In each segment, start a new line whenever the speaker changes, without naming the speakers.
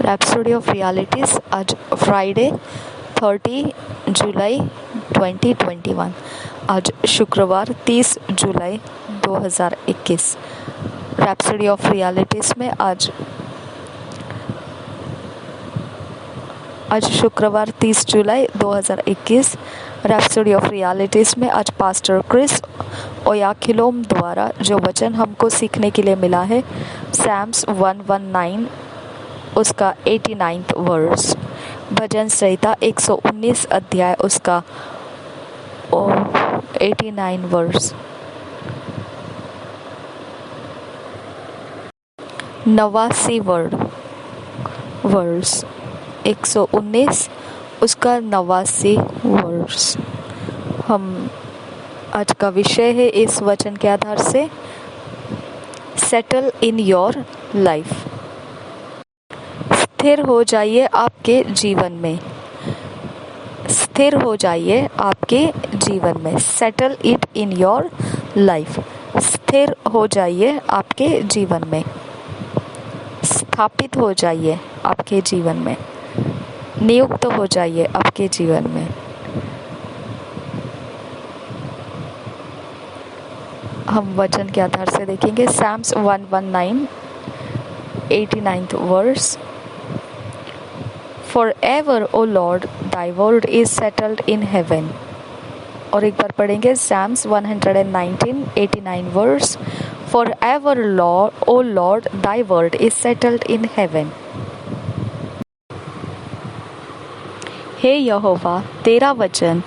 Rhapsody of realities आज Friday 30 जुलाई 2021। आज शुक्रवार 30 जुलाई 2021। रैप्सोडी ऑफ रियलिटीज़ में आज शुक्रवार 30 जुलाई 2021। रैप्सोडी ऑफ रियलिटीज़ में आज पास्टर क्रिस ओयाखिलोम द्वारा जो वचन हमको सीखने के लिए मिला है, सैम्स 119 उसका 89th वर्स। भजन संहिता 119 अध्याय उसका 89 वर्स। नवासी वर्स 119 उसका 89 वर्स। हम आज का विषय है इस वचन के आधार से सेटल इन योर लाइफ। स्थिर हो जाइए आपके जीवन में। स्थिर हो जाइए आपके जीवन में। Settle it in your life. स्थिर हो जाइए आपके जीवन में। स्थापित हो जाइए आपके जीवन में। नियुक्त हो जाइए आपके जीवन में। हम वचन के आधार से देखेंगे Psalms 119 89th verse. Forever, O Lord, thy word is settled in heaven. और एक बार पढ़ेंगे Psalms 119 89 verse. Forever, Lord, O Lord, thy word is settled in heaven. हे यहोवा, तेरा वचन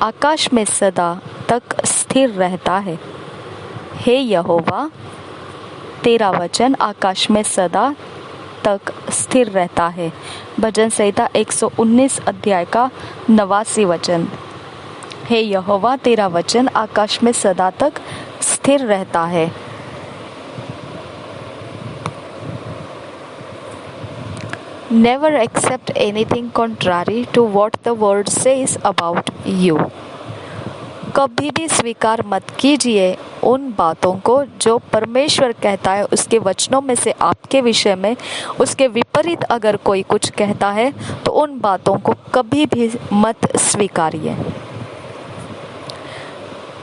आकाश में सदा तक स्थिर रहता है। हे यहोवा, तेरा वचन आकाश में सदा तक स्थिर रहता है। भजन संहिता 119 अध्याय का 89 वचन। हे यहोवा, तेरा वचन आकाश में सदा तक स्थिर रहता है। Never accept anything contrary to what the word says about you. कभी भी स्वीकार मत कीजिए उन बातों को जो परमेश्वर कहता है उसके वचनों में से आपके विषय में। उसके विपरीत अगर कोई कुछ कहता है तो उन बातों को कभी भी मत स्वीकारिए।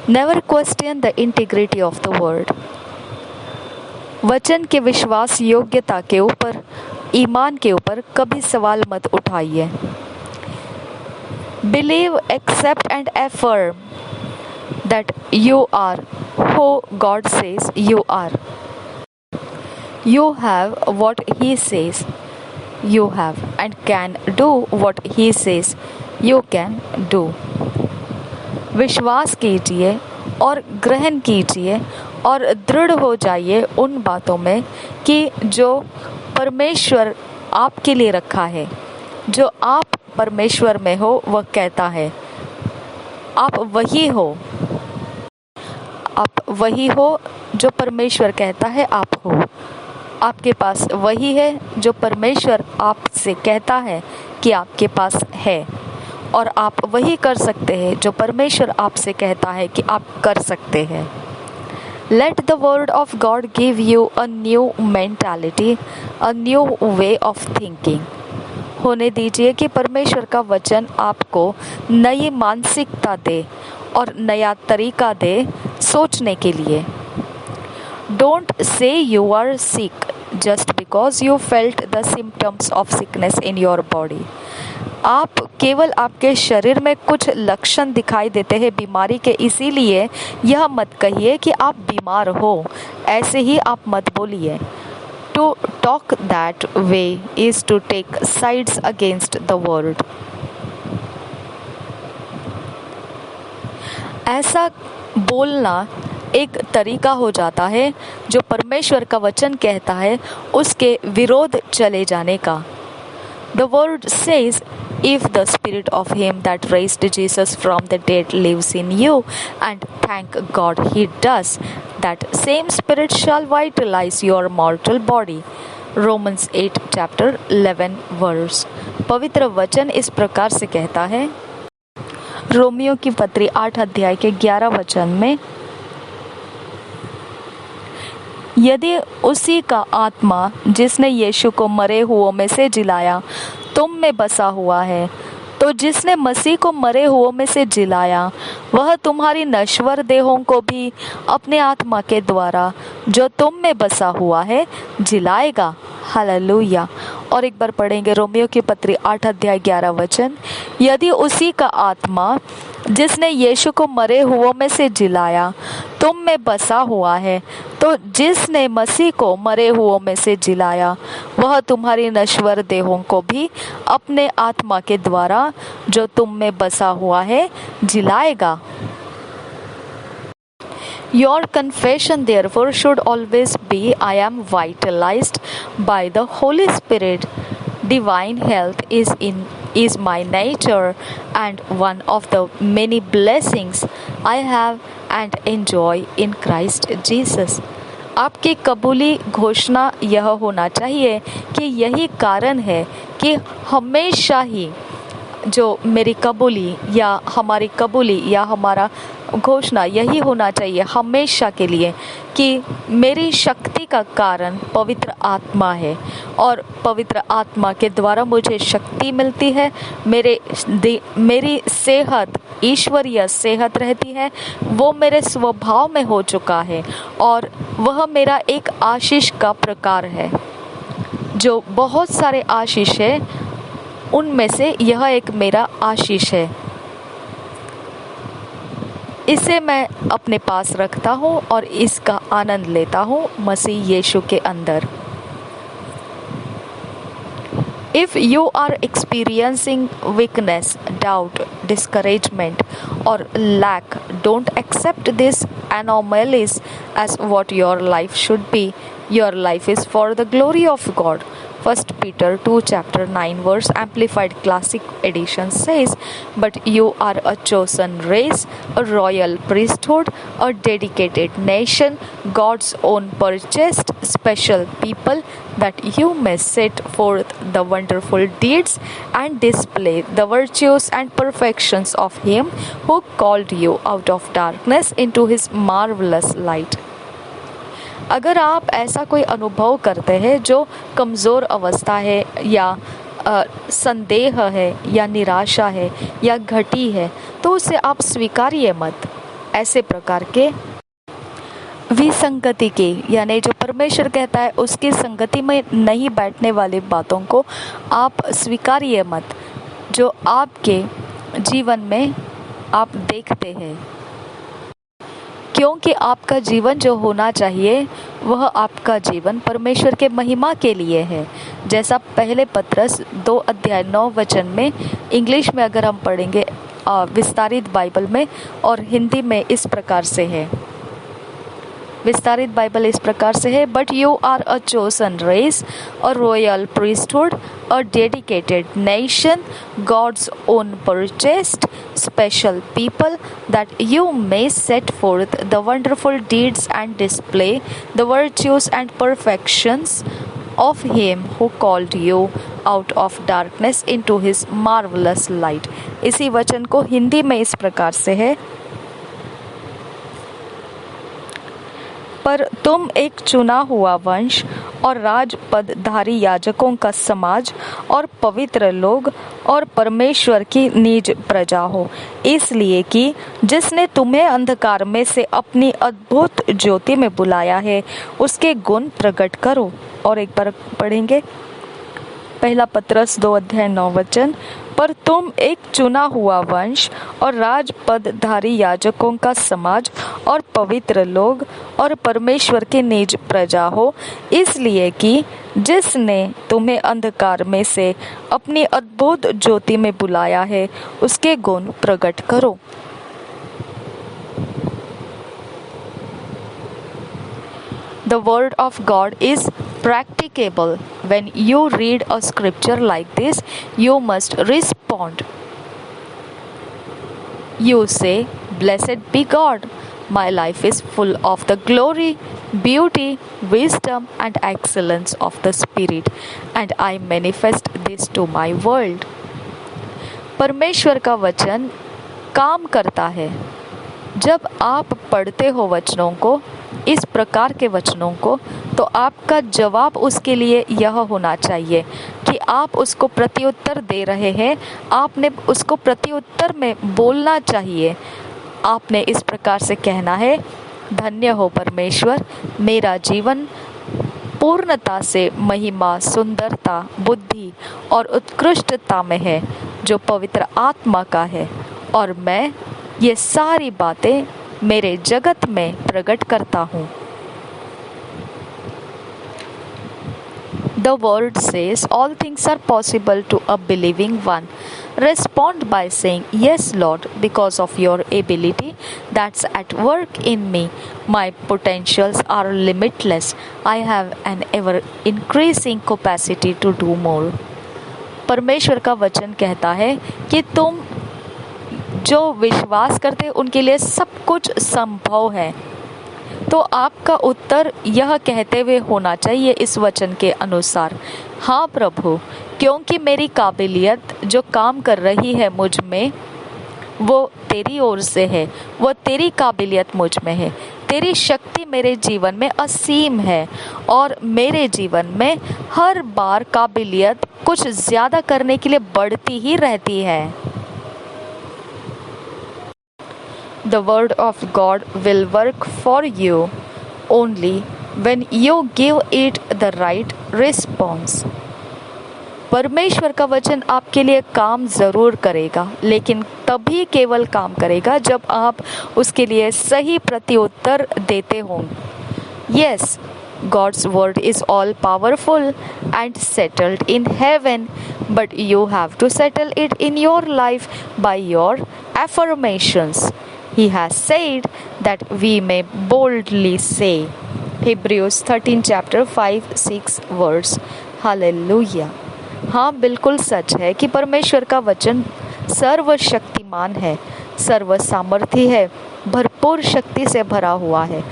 Never question the integrity of the word. वचन के विश्वास योग्यता के ऊपर, ईमान के ऊपर कभी सवाल मत उठाइए। Believe, accept and affirm that you are who God says you are. You have what He says you have and can do what He says you can do. विश्वास कीजिए और ग्रहण कीजिए और दृढ़ हो जाइए उन बातों में कि जो परमेश्वर आपके लिए रखा है। जो आप परमेश्वर में हो वह कहता है आप वही हो। आप वही हो जो परमेश्वर कहता है आप हो। आपके पास वही है जो परमेश्वर आपसे कहता है कि आपके पास है। और आप वही कर सकते हैं जो परमेश्वर आपसे कहता है कि आप कर सकते हैं। Let the word of God give you a new mentality, a new way of thinking. होने दीजिए कि परमेश्वर का वचन आपको नई मानसिकता दे और नया तरीका दे सोचने के लिए। Don't say you are sick just because you felt the symptoms of sickness in your body. आप केवल आपके शरीर में कुछ लक्षण दिखाई देते हैं बीमारी के, इसीलिए यह मत कहिए कि आप बीमार हो। ऐसे ही आप मत बोलिए। To talk that way is to take sides against the world. ऐसा बोलना एक तरीका हो जाता है जो परमेश्वर का वचन कहता है उसके विरोध चले जाने का। The word says, if the spirit of him that raised Jesus from the dead lives in you, and thank God he does, that same spirit shall vitalize your mortal body. Romans 8 chapter 11 verse. पवित्र वचन इस प्रकार से कहता है, Romeo की पत्री 8 अध्याय के 11 वचन में, यदि उसी का आत्मा जिसने यीशु को मरे हुओं में से जिलाया तुम में बसा हुआ है, तो जिसने मसीह को मरे हुओं में से जिलाया वह तुम्हारी नश्वर देहों को भी अपने आत्मा के द्वारा जो तुम में बसा हुआ है जिलाएगा। हालेलुया। और एक बार पढ़ेंगे रोमियो की पत्री 8 अध्याय 11 वचन। यदि उसी का आत्मा जिसने यीशु को मरे हुओं में से जिलाया तुम में बसा हुआ है, तो जिसने मसीह को मरे हुओं में से जिलाया वह तुम्हारी नश्वर देहों को भी अपने आत्मा के द्वारा जो तुम में बसा हुआ है जिलाएगा। Your confession therefore should always be, I am vitalized by the Holy Spirit. Divine health is my nature, and one of the many blessings I have and enjoy in Christ Jesus. आपकी कबूली घोषणा यह होना चाहिए कि यही कारण है कि हमेशा ही जो मेरी कबूली या हमारी कबूली या हमारा घोषणा यही होना चाहिए हमेशा के लिए कि मेरी शक्ति का कारण पवित्र आत्मा है और पवित्र आत्मा के द्वारा मुझे शक्ति मिलती है। मेरी सेहत ईश्वरीय सेहत रहती है, वो मेरे स्वभाव में हो चुका है और वह मेरा एक आशीष का प्रकार है। जो बहुत सारे आशीष है उनमें से यह एक मेरा आशीष है। इसे मैं अपने पास रखता हूँ और इसका आनंद लेता हूँ मसीह यीशु के अंदर। If you are experiencing weakness, doubt, discouragement or lack, don't accept these anomalies as what your life should be. Your life is for the glory of God. 1 Peter 2 chapter 9 verse Amplified Classic Edition says, but you are a chosen race, a royal priesthood, a dedicated nation, God's own purchased special people, that you may set forth the wonderful deeds and display the virtues and perfections of Him who called you out of darkness into His marvelous light. अगर आप ऐसा कोई अनुभव करते हैं जो कमज़ोर अवस्था है या संदेह है या निराशा है या घटी है, तो उसे आप स्वीकारिए मत। ऐसे प्रकार के विसंगति के यानी जो परमेश्वर कहता है उसकी संगति में नहीं बैठने वाली बातों को आप स्वीकारिए मत, जो आपके जीवन में आप देखते हैं, क्योंकि आपका जीवन जो होना चाहिए वह आपका जीवन परमेश्वर के महिमा के लिए है। जैसा पहले पत्रस 2 अध्याय 9 वचन में इंग्लिश में अगर हम पढ़ेंगे विस्तारित बाइबल में, और हिंदी में इस प्रकार से है, विस्तारित बाइबल इस प्रकार से है, but you are a chosen race, a royal priesthood, a dedicated nation, God's own purchased special people, that you may set forth the wonderful deeds and display the virtues and perfections of him who called you out of darkness into his marvelous light. इसी वचन को हिंदी में इस प्रकार से है, पर तुम एक चुना हुआ वंश और राजपदधारी याजकों का समाज और पवित्र लोग और परमेश्वर की निज प्रजा हो, इसलिए कि जिसने तुम्हें अंधकार में से अपनी अद्भुत ज्योति में बुलाया है उसके गुण प्रकट करो। और एक बार पढ़ेंगे पहला पत्रस 2 अध्याय 9 वचन, पर तुम एक चुना हुआ वंश और राजपदधारी याजकों का समाज और पवित्र लोग और परमेश्वर की निज प्रजा हो, इसलिए कि जिसने तुम्हें अंधकार में से अपनी अद्भुत ज्योति में बुलाया है उसके गुण प्रकट करो। The word of God is practicable. When you read a scripture like this, you must respond. You say, "Blessed be God. My life is full of the glory, beauty, wisdom, and excellence of the Spirit, and I manifest this to my world." परमेश्वर का वचन काम करता है। जब आप पढ़ते हो वचनों को इस प्रकार के वचनों को, तो आपका जवाब उसके लिए यह होना चाहिए कि आप उसको प्रत्युत्तर दे रहे हैं। आपने उसको प्रत्युत्तर में बोलना चाहिए। आपने इस प्रकार से कहना है, धन्य हो परमेश्वर, मेरा जीवन पूर्णता से महिमा, सुंदरता, बुद्धि और उत्कृष्टता में है, जो पवित्र आत्मा का है, और मैं ये सारी बातें मेरे जगत में प्रकट करता हूँ। The word says all things are possible to a believing one. Respond by saying, yes, Lord, because of your ability that's at work in me. My potentials are limitless. I have an ever increasing capacity to do more. परमेश्वर का वचन कहता है कि तुम जो विश्वास करते उनके लिए सब कुछ संभव है। तो आपका उत्तर यह कहते हुए होना चाहिए इस वचन के अनुसार, हाँ प्रभु, क्योंकि मेरी काबिलियत जो काम कर रही है मुझ में, वो तेरी ओर से है। वो तेरी काबिलियत मुझ में है। तेरी शक्ति मेरे जीवन में असीम है और मेरे जीवन में हर बार काबिलियत कुछ ज़्यादा करने के लिए बढ़ती ही रहती है। The word of God will work for you only when you give it the right response. परमेश्वर का वचन आपके लिए काम ज़रूर करेगा, लेकिन तभी केवल काम करेगा जब आप उसके लिए सही प्रत्युत्तर देते हों। Yes, God's word is all powerful and settled in heaven, but you have to settle it in your life by your affirmations. He has said that we may boldly say. Hebrews 13 chapter 5-6 verse. Hallelujah. हाँ, बिल्कुल सच है कि परमेश्वर का वचन सर्वशक्तिमान है, सर्व सामर्थी है, भरपूर शक्ति से भरा हुआ है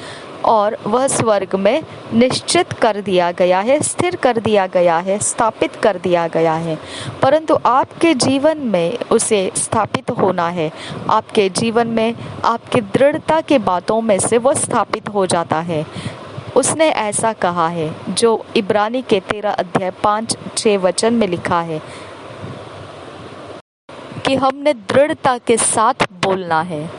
और वह स्वर्ग में निश्चित कर दिया गया है, स्थिर कर दिया गया है, स्थापित कर दिया गया है। परंतु आपके जीवन में उसे स्थापित होना है। आपके जीवन में आपकी दृढ़ता के बातों में से वह स्थापित हो जाता है। उसने ऐसा कहा है, जो इब्रानी के 13 अध्याय 5-6 वचन में लिखा है कि हमने दृढ़ता के साथ बोलना है।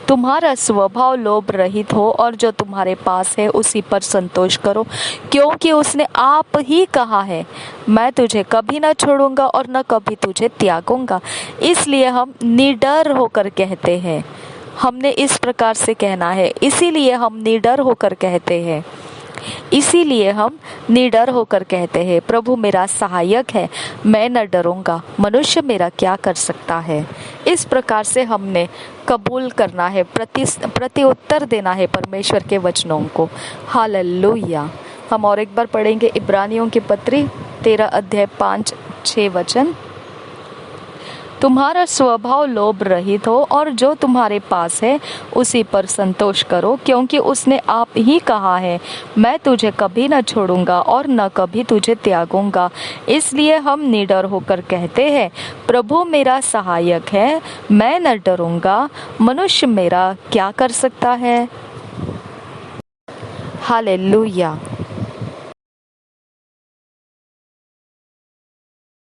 तुम्हारा स्वभाव लोभ रहित हो और जो तुम्हारे पास है उसी पर संतोष करो, क्योंकि उसने आप ही कहा है, मैं तुझे कभी न छोड़ूंगा और न कभी तुझे त्यागूंगा। इसलिए हम निडर होकर कहते हैं। हमने इस प्रकार से कहना है, इसीलिए हम निडर होकर कहते हैं। इसीलिए हम निडर होकर कहते हैं, प्रभु मेरा सहायक है, मैं न डरूंगा, मनुष्य मेरा क्या कर सकता है। इस प्रकार से हमने कबूल करना है, प्रत्युत्तर देना है परमेश्वर के वचनों को। हालेलुया। हम और एक बार पढ़ेंगे इब्रानियों की पत्री 13 अध्याय 5-6 वचन। तुम्हारा स्वभाव लोभ रहित हो और जो तुम्हारे पास है उसी पर संतोष करो, क्योंकि उसने आप ही कहा है, मैं तुझे कभी न छोड़ूंगा और न कभी तुझे त्यागूंगा। इसलिए हम निडर होकर कहते हैं, प्रभु मेरा सहायक है, मैं न डरूंगा, मनुष्य मेरा क्या कर सकता है। हालेलुया।